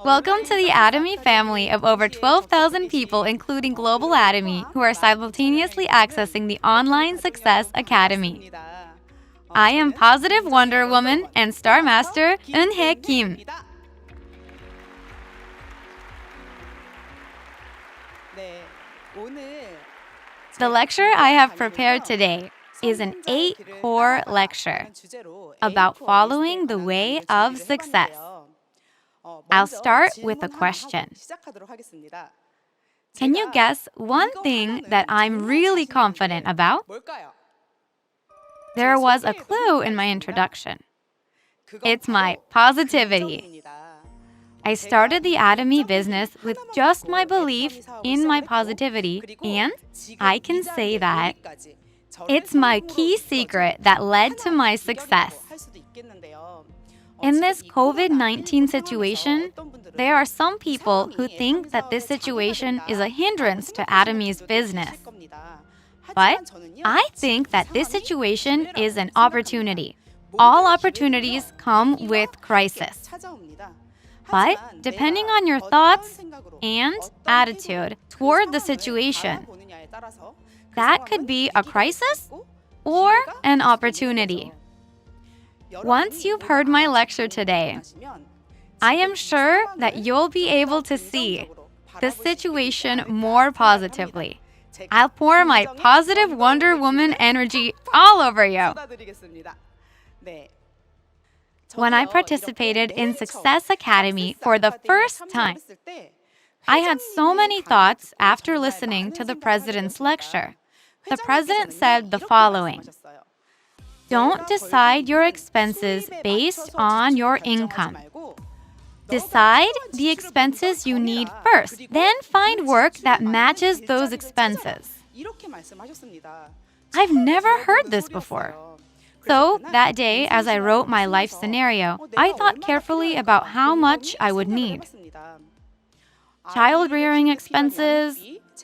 Welcome to the Atomy family of over 12,000 people, including Global Atomy, who are simultaneously accessing the Online Success Academy. I am Positive Wonder Woman and Star Master Eun-hae Kim. The lecture I have prepared today is an 8-core lecture about following the way of success. I'll start with a question. Can you guess one thing that I'm really confident about? There was a clue in my introduction. It's my positivity. I started the Atomy business with just my belief in my positivity, and I can say that it's my key secret that led to my success. In this COVID-19 situation, there are some people who think that this situation is a hindrance to Atomy's business. But I think that this situation is an opportunity. All opportunities come with crisis. But depending on your thoughts and attitude toward the situation, that could be a crisis or an opportunity. Once you've heard my lecture today, I am sure that you'll be able to see the situation more positively. I'll pour my positive Wonder Woman energy all over you. When I participated in Success Academy for the first time, I had so many thoughts after listening to the president's lecture. The president said the following: don't decide your expenses based on your income. Decide the expenses you need first, then find work that matches those expenses. I've never heard this before. So that day, as I wrote my life scenario, I thought carefully about how much I would need. Child-rearing expenses,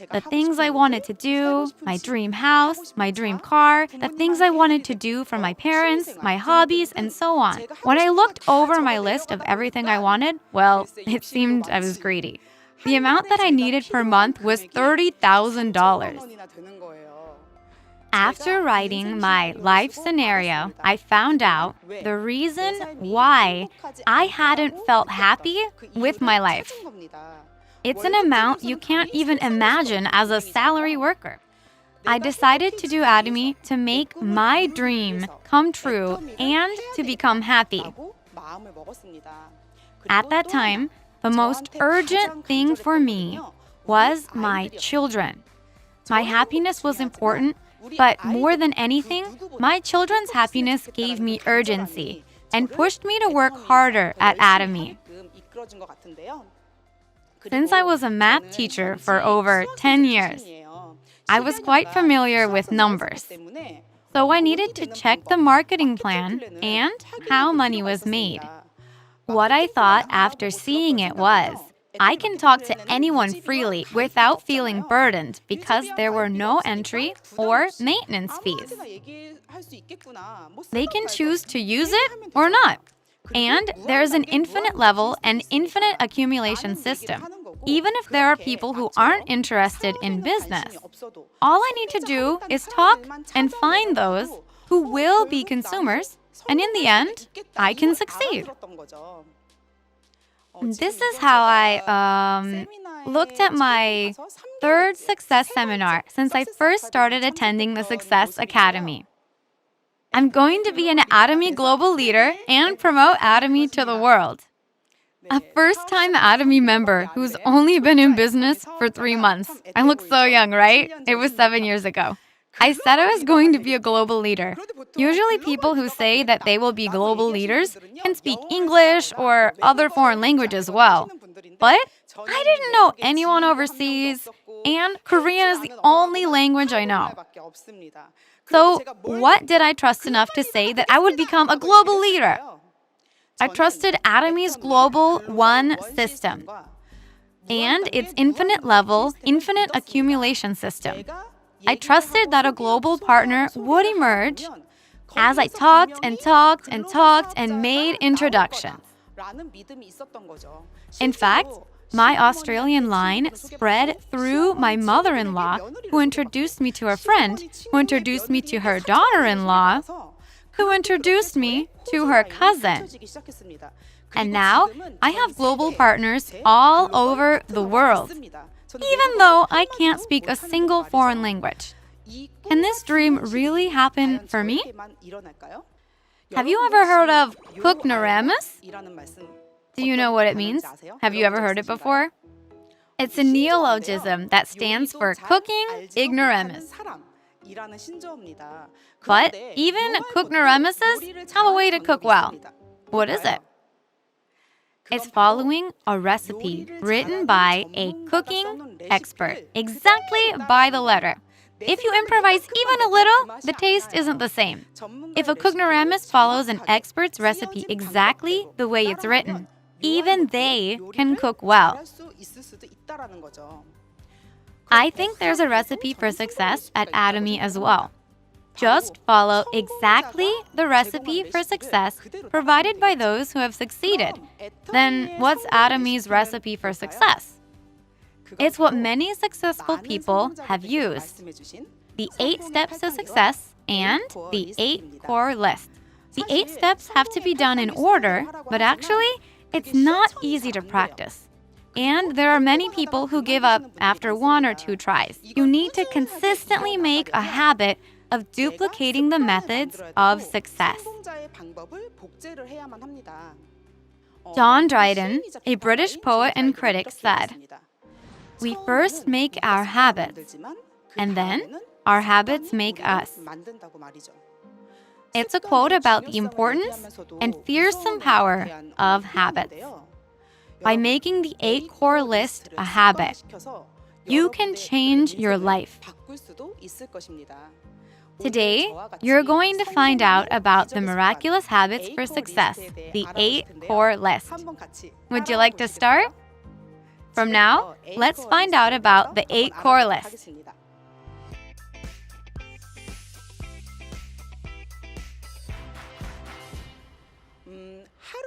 the things I wanted to do, my dream house, my dream car, the things I wanted to do for my parents, my hobbies, and so on. When I looked over my list of everything I wanted, well, it seemed I was greedy. The amount that I needed per month was $30,000. After writing my life scenario, I found out the reason why I hadn't felt happy with my life. It's an amount you can't even imagine as a salary worker. I decided to do Atomy to make my dream come true and to become happy. At that time, the most urgent thing for me was my children. My happiness was important, but more than anything, my children's happiness gave me urgency and pushed me to work harder at Atomy. Since I was a math teacher for over 10 years, I was quite familiar with numbers. So I needed to check the marketing plan and how money was made. What I thought after seeing it was, I can talk to anyone freely without feeling burdened because there were no entry or maintenance fees. They can choose to use it or not. And there is an infinite level and infinite accumulation system. Even if there are people who aren't interested in business, all I need to do is talk and find those who will be consumers, and in the end, I can succeed. This is how I looked at my third success seminar since I first started attending the Success Academy. I'm going to be an Atomy global leader and promote Atomy to the world. A first-time Atomy member who's only been in business for 3 months. I look so young, right? It was 7 years ago. I said I was going to be a global leader. Usually people who say that they will be global leaders can speak English or other foreign languages well. But I didn't know anyone overseas, and Korean is the only language I know. So what did I trust enough to say that I would become a global leader? I trusted Atomy's Global One system and its infinite level, infinite accumulation system. I trusted that a global partner would emerge as I talked and talked and talked and made introductions. In fact, my Australian line spread through my mother-in-law, who introduced me to a friend, who introduced me to her daughter-in-law, who introduced me to her cousin. And now, I have global partners all over the world, even though I can't speak a single foreign language. Can this dream really happen for me? Have you ever heard of Cooknoramus? Do you know what it means? Have you ever heard it before? It's a neologism that stands for cooking ignoramus. But even cooknoramuses have a way to cook well. What is it? It's following a recipe written by a cooking expert, exactly by the letter. If you improvise even a little, the taste isn't the same. If a cooknoramus follows an expert's recipe exactly the way it's written, even they can cook well. I think there's a recipe for success at Atomy as well. Just follow exactly the recipe for success provided by those who have succeeded. Then what's Atomy's recipe for success? It's what many successful people have used. The 8 steps to success and the 8 core list. The 8 steps have to be done in order, but actually, it's not easy to practice. And there are many people who give up after 1 or 2 tries. You need to consistently make a habit of duplicating the methods of success. John Dryden, a British poet and critic, said, "We first make our habits, and then our habits make us." It's a quote about the importance and fearsome power of habits. By making the 8 core list a habit, you can change your life. Today, you're going to find out about the miraculous habits for success, the 8 core list. Would you like to start? From now, let's find out about the 8 core list.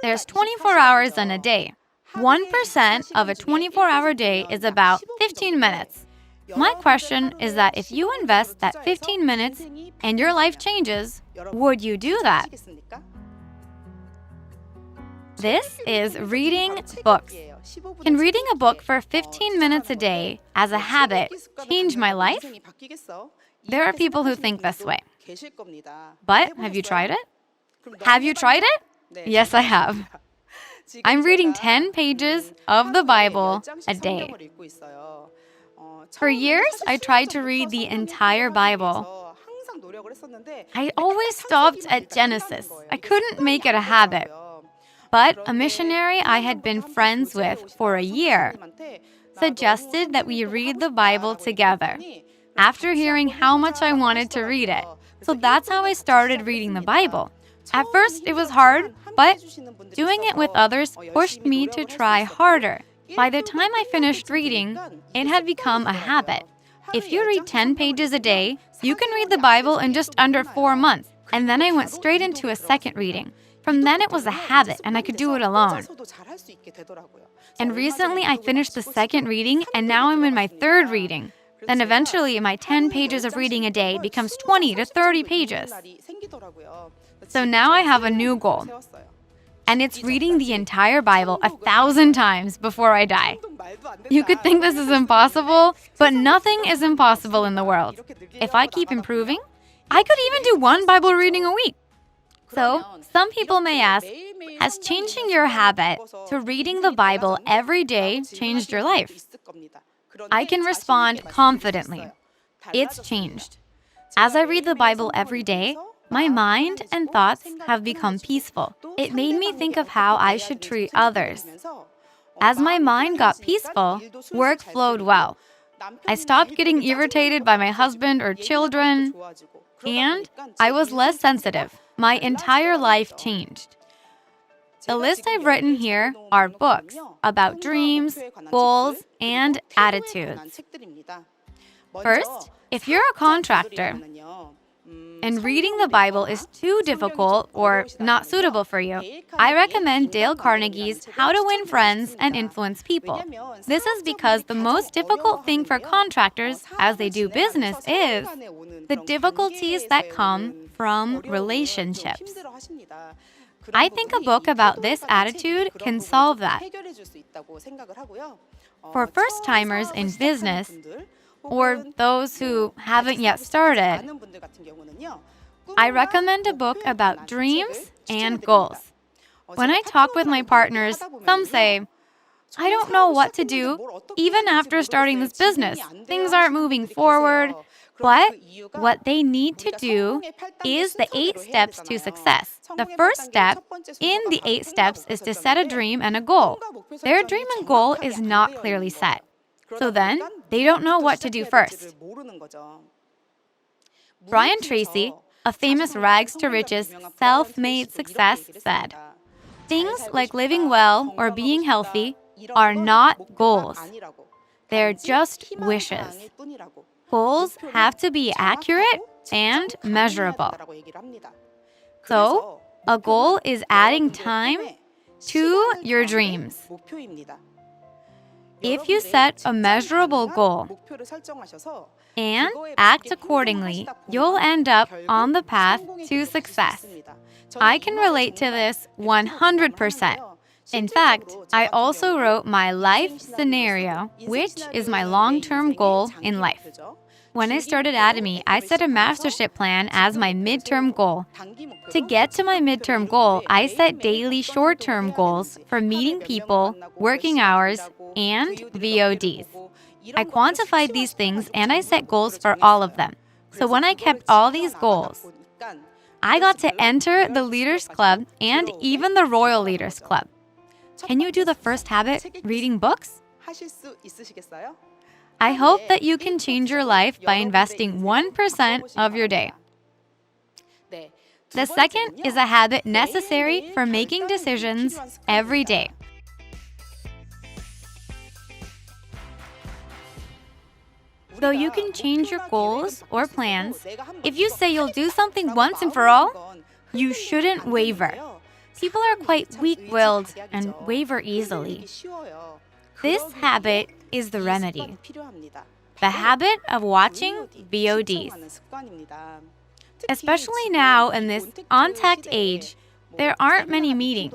There's 24 hours in a day. 1% of a 24-hour day is about 15 minutes. My question is that if you invest that 15 minutes and your life changes, would you do that? This is reading books. Can reading a book for 15 minutes a day as a habit change my life? There are people who think this way. But have you tried it? Have you tried it? Yes, I have. I'm reading 10 pages of the Bible a day. For years, I tried to read the entire Bible. I always stopped at Genesis. I couldn't make it a habit. But a missionary I had been friends with for a year suggested that we read the Bible together after hearing how much I wanted to read it. So that's how I started reading the Bible. At first, it was hard, but doing it with others pushed me to try harder. By the time I finished reading, it had become a habit. If you read 10 pages a day, you can read the Bible in just under 4 months. And then I went straight into a second reading. From then it was a habit, and I could do it alone. And recently I finished the second reading, and now I'm in my third reading. Then eventually my 10 pages of reading a day becomes 20 to 30 pages. So now I have a new goal. And it's reading the entire Bible 1,000 times before I die. You could think this is impossible, but nothing is impossible in the world. If I keep improving, I could even do 1 Bible reading a week. So, some people may ask, has changing your habit to reading the Bible every day changed your life? I can respond confidently. It's changed. As I read the Bible every day, my mind and thoughts have become peaceful. It made me think of how I should treat others. As my mind got peaceful, work flowed well. I stopped getting irritated by my husband or children, and I was less sensitive. My entire life changed. The list I've written here are books about dreams, goals, and attitudes. First, if you're a contractor, and reading the Bible is too difficult or not suitable for you, I recommend Dale Carnegie's How to Win Friends and Influence People. This is because the most difficult thing for contractors as they do business is the difficulties that come from relationships. I think a book about this attitude can solve that. For first-timers in business, or those who haven't yet started, I recommend a book about dreams and goals. When I talk with my partners, some say, I don't know what to do even after starting this business. Things aren't moving forward. But what they need to do is the 8 steps to success. The first step in the 8 steps is to set a dream and a goal. Their dream and goal is not clearly set. So then, they don't know what to do first. Brian Tracy, a famous rags to riches self-made success, said, things like living well or being healthy are not goals. They're just wishes. Goals have to be accurate and measurable. So, a goal is adding time to your dreams. If you set a measurable goal and act accordingly, you'll end up on the path to success. I can relate to this 100%. In fact, I also wrote my life scenario, which is my long-term goal in life. When I started Atomy, I set a mastership plan as my midterm goal. To get to my midterm goal, I set daily short-term goals for meeting people, working hours, and VODs. I quantified these things and I set goals for all of them. So when I kept all these goals, I got to enter the Leaders Club and even the Royal Leaders Club. Can you do the first habit, reading books? I hope that you can change your life by investing 1% of your day. The second is a habit necessary for making decisions every day. So you can change your goals or plans. If you say you'll do something once and for all, you shouldn't waver. People are quite weak-willed and waver easily. This habit is the remedy. The habit of watching VODs. Especially now in this on-tech age, there aren't many meetings.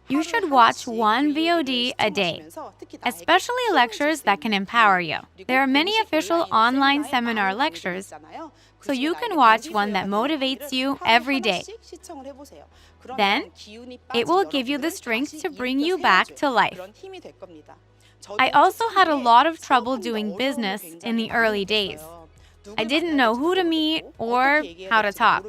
You should watch one VOD a day, especially lectures that can empower you. There are many official online seminar lectures, so you can watch one that motivates you every day. Then, it will give you the strength to bring you back to life. I also had a lot of trouble doing business in the early days. I didn't know who to meet or how to talk.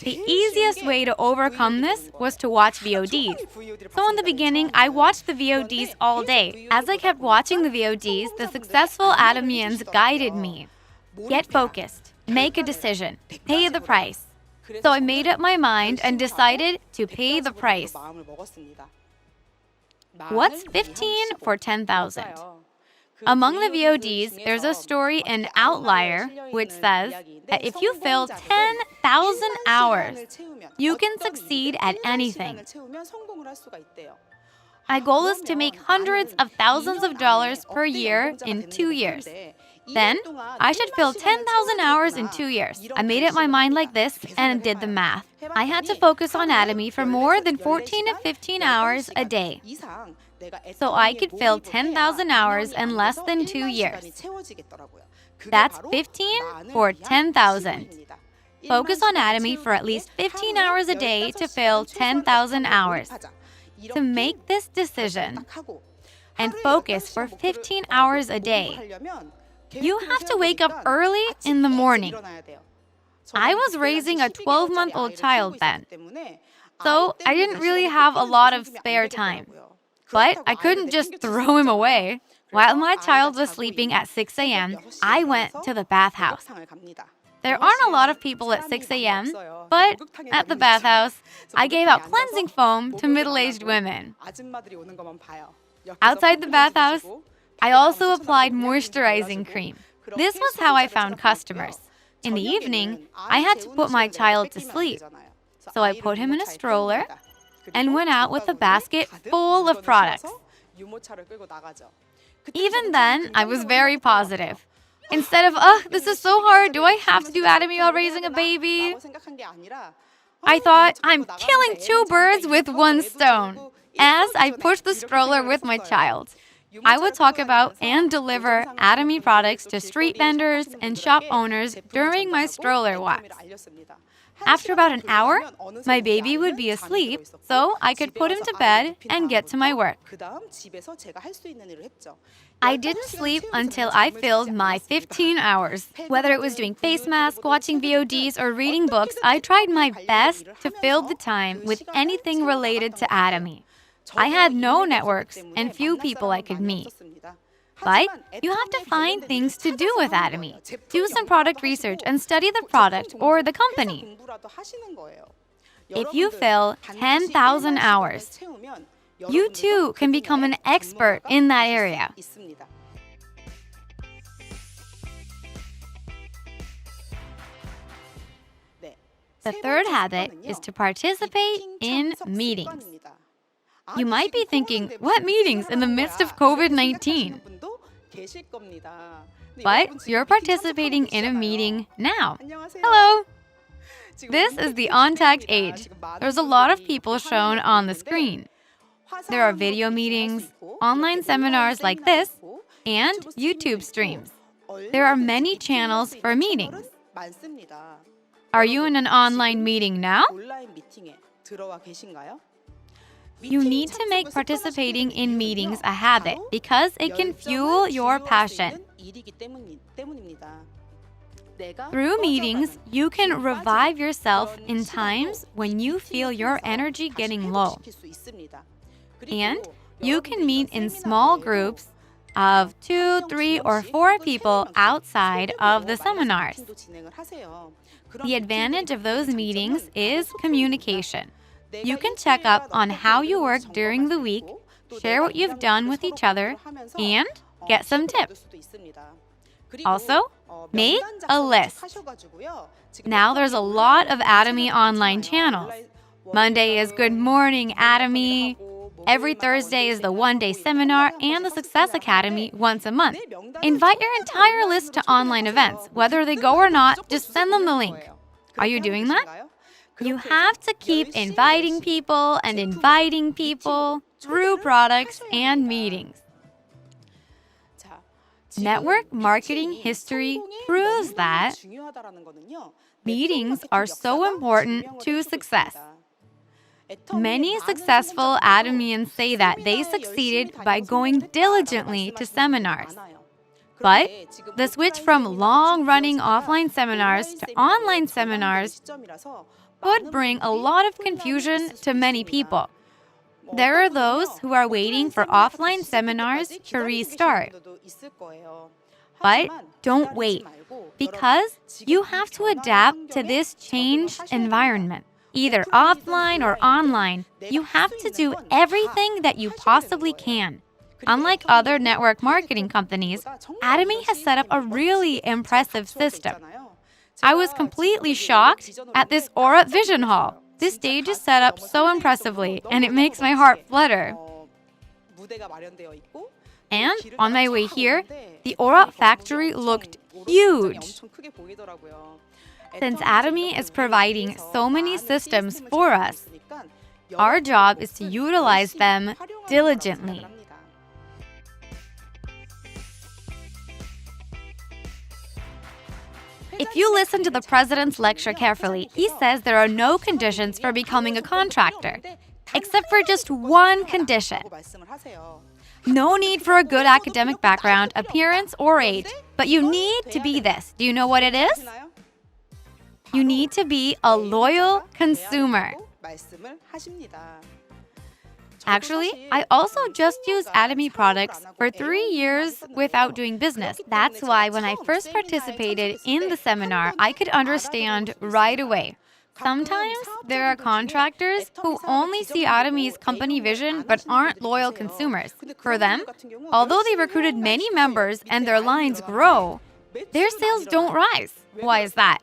The easiest way to overcome this was to watch VODs. So in the beginning, I watched the VODs all day. As I kept watching the VODs, the successful Atomians guided me. Get focused, make a decision, pay the price. So I made up my mind and decided to pay the price. What's 15 for 10,000? Among the VODs, there's a story in Outlier which says that if you fill 10,000 hours, you can succeed at anything. My goal is to make hundreds of thousands of dollars per year in 2 years. Then, I should fill 10,000 hours in 2 years. I made up my mind like this and did the math. I had to focus on Atomy for more than 14 to 15 hours a day. So I could fill 10,000 hours in less than 2 years. That's 15 for 10,000. Focus on Atomy for at least 15 hours a day to fill 10,000 hours. To make this decision and focus for 15 hours a day, you have to wake up early in the morning. I was raising a 12-month-old child then, so I didn't really have a lot of spare time. But I couldn't just throw him away. While my child was sleeping at 6 a.m., I went to the bathhouse. There aren't a lot of people at 6 a.m., but at the bathhouse, I gave out cleansing foam to middle-aged women. Outside the bathhouse, I also applied moisturizing cream. This was how I found customers. In the evening, I had to put my child to sleep. So I put him in a stroller and went out with a basket full of products. Even then, I was very positive. Instead of, this is so hard, do I have to do Atomy while raising a baby? I thought, I'm killing two birds with one stone, as I pushed the stroller with my child. I would talk about and deliver Atomy products to street vendors and shop owners during my stroller walks. After about an hour, my baby would be asleep, so I could put him to bed and get to my work. I didn't sleep until I filled my 15 hours. Whether it was doing face masks, watching VODs, or reading books, I tried my best to fill the time with anything related to Atomy. I had no networks and few people I could meet. But you have to find things to do with Atomy. Do some product research and study the product or the company. If you fill 10,000 hours, you too can become an expert in that area. The third habit is to participate in meetings. You might be thinking, what meetings in the midst of COVID-19? But you're participating in a meeting now. Hello! This is the on-tagged age. There's a lot of people shown on the screen. There are video meetings, online seminars like this, and YouTube streams. There are many channels for meetings. Are you in an online meeting now? You need to make participating in meetings a habit because it can fuel your passion. Through meetings, you can revive yourself in times when you feel your energy getting low. And you can meet in small groups of 2, 3, or 4 people outside of the seminars. The advantage of those meetings is communication. You can check up on how you work during the week, share what you've done with each other, and get some tips. Also, make a list. Now there's a lot of Atomy online channels. Monday is Good Morning Atomy. Every Thursday is the one-day seminar and the Success Academy once a month. Invite your entire list to online events. Whether they go or not, just send them the link. Are you doing that? You have to keep inviting people through products and meetings. Network marketing history proves that meetings are so important to success. Many successful Atomians say that they succeeded by going diligently to seminars. But the switch from long-running offline seminars to online seminars could bring a lot of confusion to many people. There are those who are waiting for offline seminars to restart. But don't wait, because you have to adapt to this changed environment. Either offline or online, you have to do everything that you possibly can. Unlike other network marketing companies, Atomy has set up a really impressive system. I was completely shocked at this Aura Vision Hall. This stage is set up so impressively, and it makes my heart flutter. And on my way here, the Aura factory looked huge. Since Atomy is providing so many systems for us, our job is to utilize them diligently. If you listen to the president's lecture carefully, he says there are no conditions for becoming a contractor, except for just one condition. No need for a good academic background, appearance, or age, but you need to be this. Do you know what it is? You need to be a loyal consumer. Actually, I also just used Atomy products for 3 years without doing business. That's why when I first participated in the seminar, I could understand right away. Sometimes there are contractors who only see Atomy's company vision but aren't loyal consumers. For them, although they recruited many members and their lines grow, their sales don't rise. Why is that?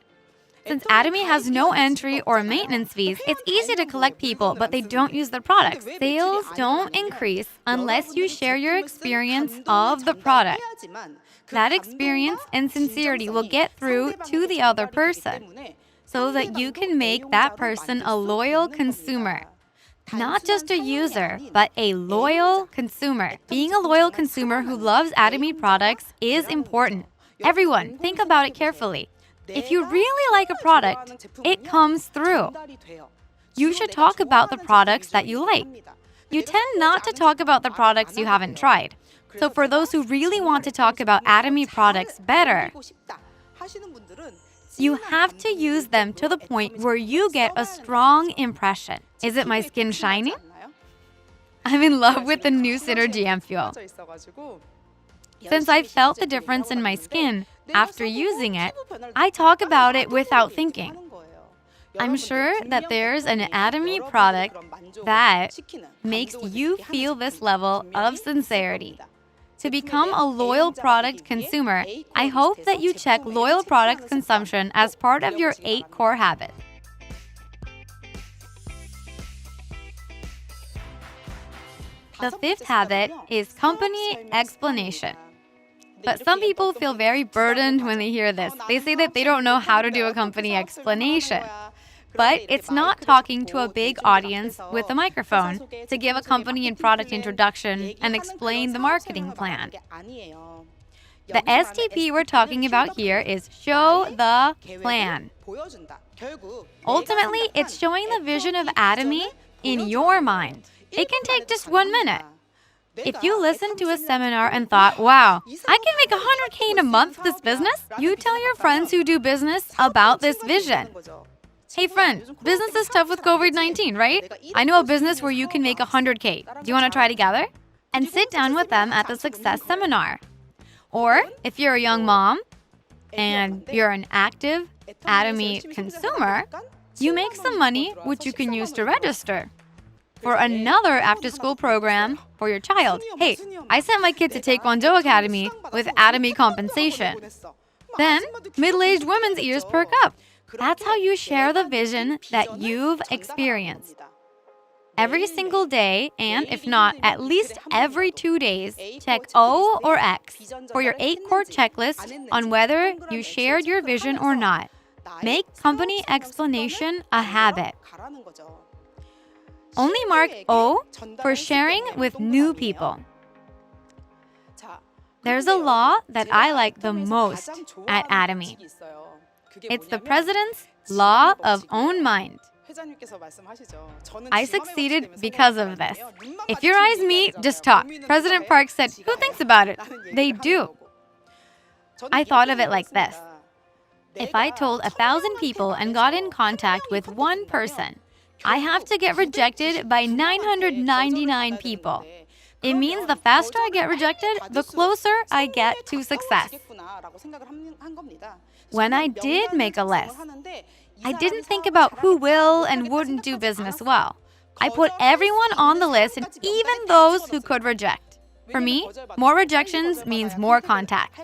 Since Atomy has no entry or maintenance fees, it's easy to collect people, but they don't use their products. Sales don't increase unless you share your experience of the product. That experience and sincerity will get through to the other person so that you can make that person a loyal consumer. Not just a user, but a loyal consumer. Being a loyal consumer who loves Atomy products is important. Everyone, think about it carefully. If you really like a product, it comes through. You should talk about the products that you like. You tend not to talk about the products you haven't tried. So for those who really want to talk about Atomy products better, you have to use them to the point where you get a strong impression. Is it my skin shining? I'm in love with the new Synergy Ampoule. Since I felt the difference in my skin after using it, I talk about it without thinking. I'm sure that there's an Atomy product that makes you feel this level of sincerity. To become a loyal product consumer, I hope that you check loyal product consumption as part of your 8 core habits. The 5th habit is company explanation. But some people feel very burdened when they hear this. They say that they don't know how to do a company explanation. But it's not talking to a big audience with a microphone to give a company and product introduction and explain the marketing plan. The STP we're talking about here is show the plan. Ultimately, it's showing the vision of Atomy in your mind. It can take just 1 minute. If you listened to a seminar and thought, wow, I can make $100K in a month with this business, you tell your friends who do business about this vision. Hey friend, business is tough with COVID-19, right? I know a business where you can make $100K. Do you want to try together? And sit down with them at the success seminar. Or if you're a young mom and you're an active Atomy consumer, you make some money which you can use to register for another after-school program for your child. Hey, I sent my kid to Taekwondo Academy with Atomy compensation. Then, middle-aged women's ears perk up. That's how you share the vision that you've experienced. Every single day, and if not, at least every 2 days, check O or X for your 8 core checklist on whether you shared your vision or not. Make company explanation a habit. Only mark O for sharing with new people. There's a law that I like the most at Atomy. It's the president's law of own mind. I succeeded because of this. If your eyes meet, just talk. President Park said, who thinks about it? They do. I thought of it like this. If I told 1,000 people and got in contact with one person, I have to get rejected by 999 people. It means the faster I get rejected, the closer I get to success. When I did make a list, I didn't think about who will and wouldn't do business well. I put everyone on the list and even those who could reject. For me, more rejections means more contact.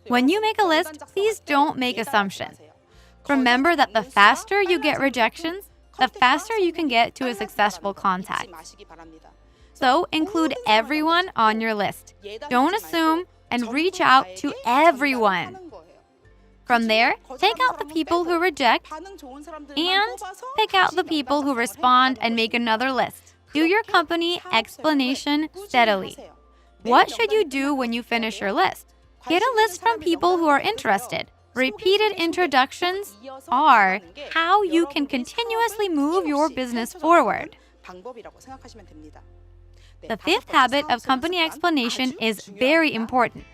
When you make a list, please don't make assumptions. Remember that the faster you get rejections, the faster you can get to a successful contact. So include everyone on your list. Don't assume and reach out to everyone. From there, take out the people who reject and pick out the people who respond and make another list. Do your company explanation steadily. What should you do when you finish your list? Get a list from people who are interested. Repeated introductions are how you can continuously move your business forward. The 5th habit of company explanation is very important.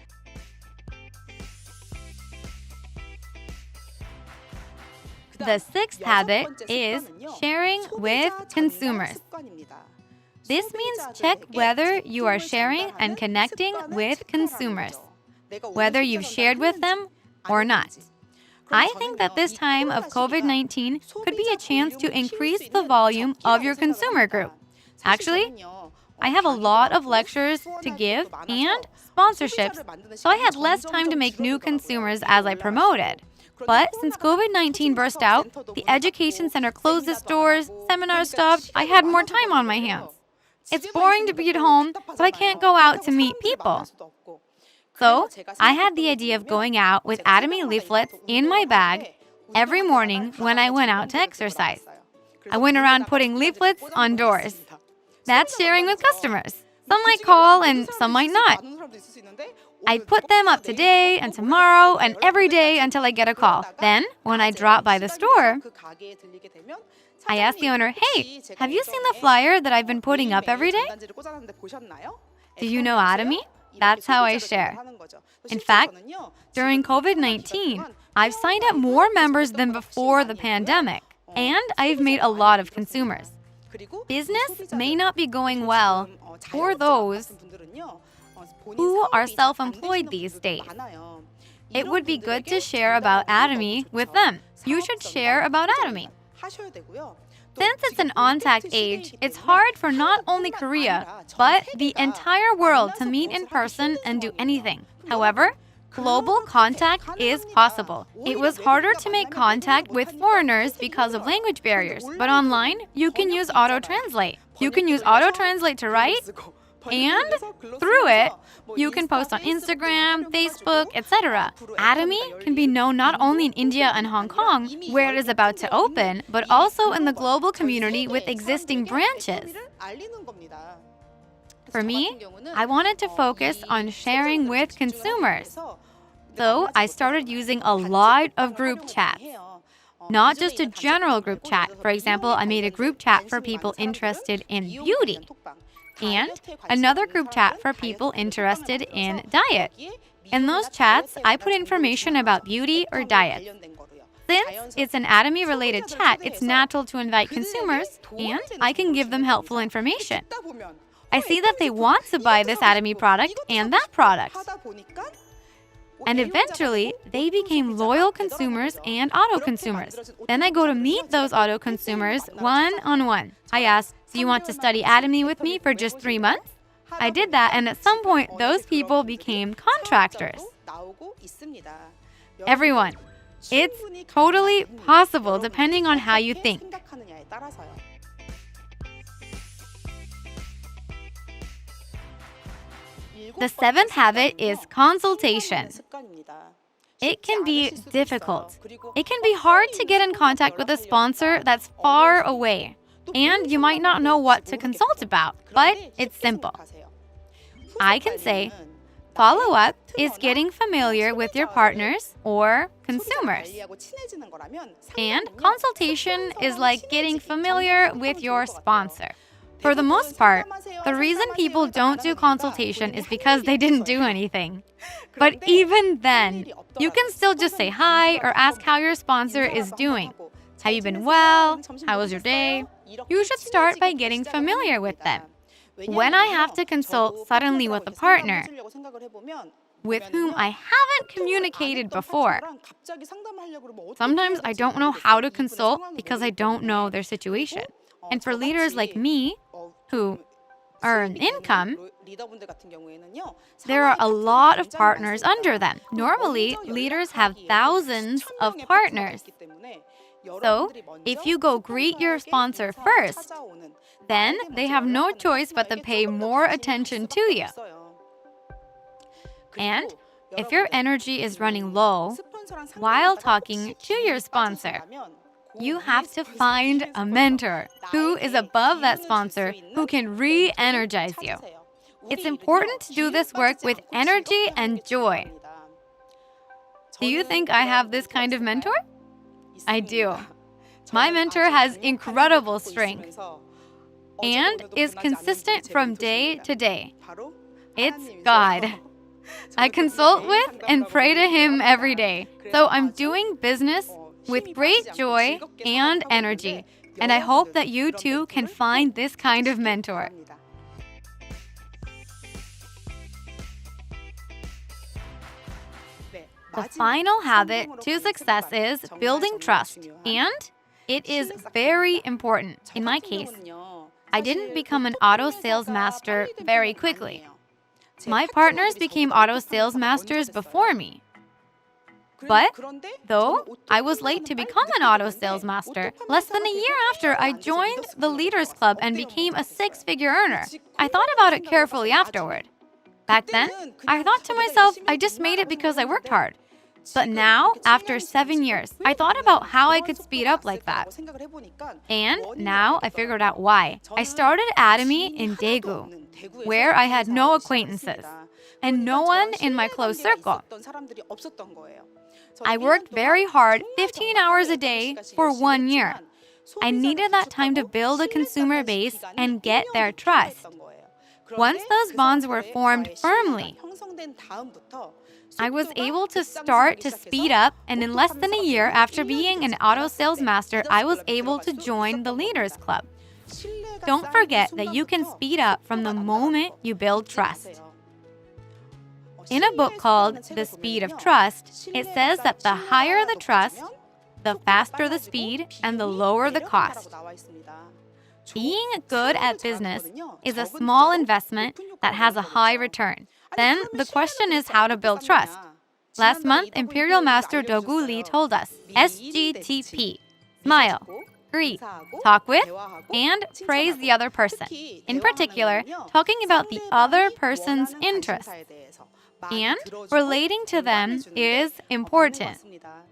The 6th habit is sharing with consumers. This means check whether you are sharing and connecting with consumers, whether you've shared with them or not. I think that this time of COVID-19 could be a chance to increase the volume of your consumer group. Actually, I have a lot of lectures to give and sponsorships, so I had less time to make new consumers as I promoted. But since COVID-19 burst out, the education center closed its doors, seminars stopped, I had more time on my hands. It's boring to be at home, but I can't go out to meet people. So I had the idea of going out with Atomy leaflets in my bag every morning when I went out to exercise. I went around putting leaflets on doors. That's sharing with customers. Some might call and some might not. I'd put them up today and tomorrow and every day until I get a call. Then, when I drop by the store, I asked the owner, "Hey, have you seen the flyer that I've been putting up every day? Do you know Atomy?" That's how I share. In fact, during COVID-19, I've signed up more members than before the pandemic, and I've made a lot of consumers. Business may not be going well for those who are self-employed these days. It would be good to share about Atomy with them. You should share about Atomy. Since it's an on-tech age, it's hard for not only Korea, but the entire world to meet in person and do anything. However, global contact is possible. It was harder to make contact with foreigners because of language barriers, but online, you can use auto-translate. You can use auto-translate to write, and through it, you can post on Instagram, Facebook, etc. Atomy can be known not only in India and Hong Kong, where it is about to open, but also in the global community with existing branches. For me, I wanted to focus on sharing with consumers. So I started using a lot of group chats. Not just a general group chat. For example, I made a group chat for people interested in beauty. And another group chat for people interested in diet. In those chats, I put information about beauty or diet. Since it's an Atomy-related chat, it's natural to invite consumers, and I can give them helpful information. I see that they want to buy this Atomy product and that product. And eventually, they became loyal consumers and auto-consumers. Then I go to meet those auto-consumers one-on-one. I ask, "Do you want to study Atomy with me for just 3 months?" I did that, and at some point, those people became contractors. Everyone, it's totally possible depending on how you think. The seventh habit is consultation. It can be difficult. It can be hard to get in contact with a sponsor that's far away, and you might not know what to consult about, but it's simple. I can say, follow-up is getting familiar with your partners or consumers. And consultation is like getting familiar with your sponsor. For the most part, the reason people don't do consultation is because they didn't do anything. But even then, you can still just say hi or ask how your sponsor is doing. Have you been well? How was your day? You should start by getting familiar with them. When I have to consult suddenly with a partner with whom I haven't communicated before, sometimes I don't know how to consult because I don't know their situation. And for leaders like me, who earn income, there are a lot of partners under them. Normally, leaders have thousands of partners. So, if you go greet your sponsor first, then they have no choice but to pay more attention to you. And if your energy is running low while talking to your sponsor, you have to find a mentor who is above that sponsor who can re-energize you. It's important to do this work with energy and joy. Do you think I have this kind of mentor? I do. My mentor has incredible strength and is consistent from day to day. It's God. I consult with and pray to Him every day. So I'm doing business with great joy and energy. And I hope that you too can find this kind of mentor. The final habit to success is building trust. And it is very important. In my case, I didn't become an auto sales master very quickly. My partners became auto sales masters before me. But, though I was late to become an auto sales master, less than a year after I joined the Leaders Club and became a six-figure earner, I thought about it carefully afterward. Back then, I thought to myself, I just made it because I worked hard. But now, after 7 years, I thought about how I could speed up like that. And now I figured out why. I started Atomy in Daegu, where I had no acquaintances and no one in my close circle. I worked very hard, 15 hours a day, for 1 year. I needed that time to build a consumer base and get their trust. Once those bonds were formed firmly, I was able to start to speed up, and in less than a year after being an auto sales master, I was able to join the Leaders Club. Don't forget that you can speed up from the moment you build trust. In a book called The Speed of Trust, it says that the higher the trust, the faster the speed, and the lower the cost. Being good at business is a small investment that has a high return. Then the question is how to build trust. Last month, Imperial Master Dogu Lee told us, SGTP, smile, greet, talk with, and praise the other person. In particular, talking about the other person's interests and relating to them is important.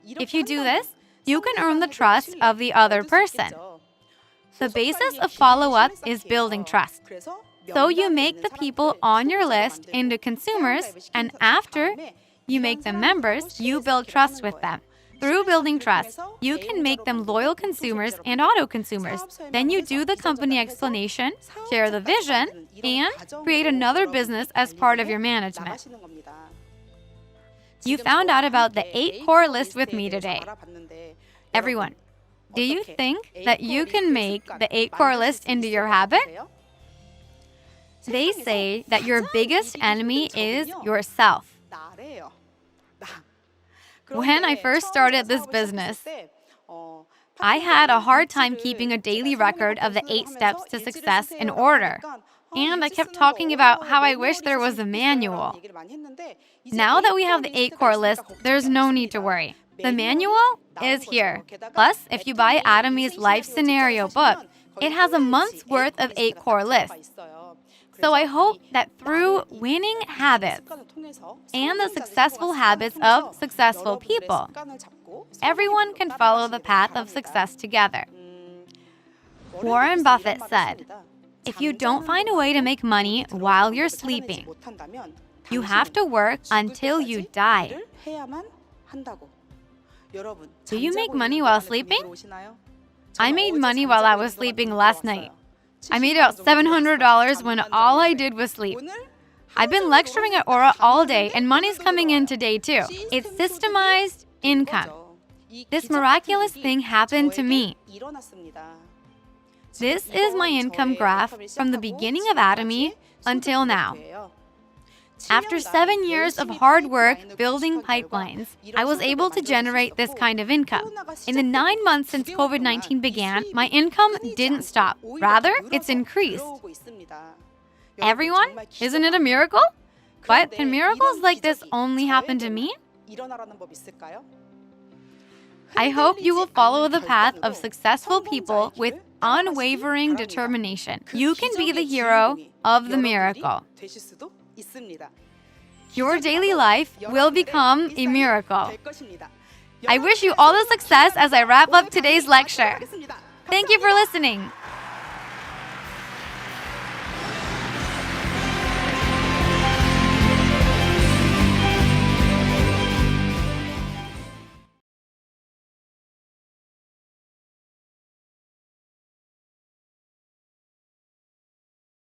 If you do this, you can earn the trust of the other person. The basis of follow-up is building trust. So you make the people on your list into consumers, and after you make them members, you build trust with them. Through building trust, you can make them loyal consumers and auto-consumers. Then you do the company explanation, share the vision, and create another business as part of your management. You found out about the 8 core list with me today. Everyone, do you think that you can make the 8 core list into your habit? They say that your biggest enemy is yourself. When I first started this business, I had a hard time keeping a daily record of the 8 steps to success in order. And I kept talking about how I wish there was a manual. Now that we have the 8 core list, there's no need to worry. The manual is here. Plus, if you buy Atomy's Life Scenario book, it has a month's worth of 8 core lists. So I hope that through winning habits and the successful habits of successful people, everyone can follow the path of success together. Warren Buffett said, if you don't find a way to make money while you're sleeping, you have to work until you die. Do you make money while sleeping? I made money while I was sleeping last night. I made about $700 when all I did was sleep. I've been lecturing at Aura all day, and money's coming in today too. It's systemized income. This miraculous thing happened to me. This is my income graph from the beginning of Atomy until now. After 7 years of hard work building pipelines, I was able to generate this kind of income. In the 9 months since COVID-19 began, my income didn't stop. Rather, it's increased. Everyone, isn't it a miracle? But can miracles like this only happen to me? I hope you will follow the path of successful people with unwavering determination. You can be the hero of the miracle. Your daily life will become a miracle. I wish you all the success as I wrap up today's lecture. Thank you for listening.